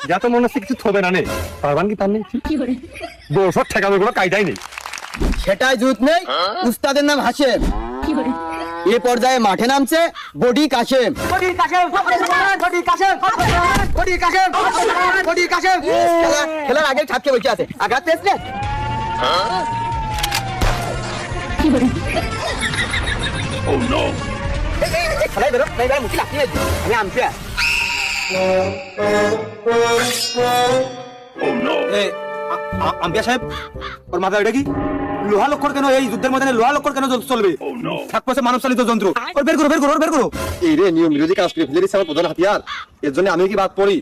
যা তো মনে হচ্ছে কিছু থবে না নেই পারবান কি তার নেই বসর ঠেকানোর কোনো কায়দাই নেই। সেটাই জুত নেই। উস্তাদের নাম হাসেম। এ পর্যায়ে মাঠে নামছে বডি কাশেম। খেলার আগে ছাপকে বসে আছে আঘাত পেয়েছে। খেলাই বেরো মুখে লাগিয়ে আমি আমছি। আম্পিয়া সাহেব ওর মাথা এটা কি লোহা লক্কর কেন? এই যুদ্ধের মধ্যে লোহা লক্কর কেন চলবে? থাকছে মানব চালিত যন্ত্র। ওর বের করো। এই রে নিয়ম বিরোধী কাজ করে ফেলে দিচ্ছে আমার প্রধান হাতিয়ার। এর জন্য আমি কি বাদ পড়ি?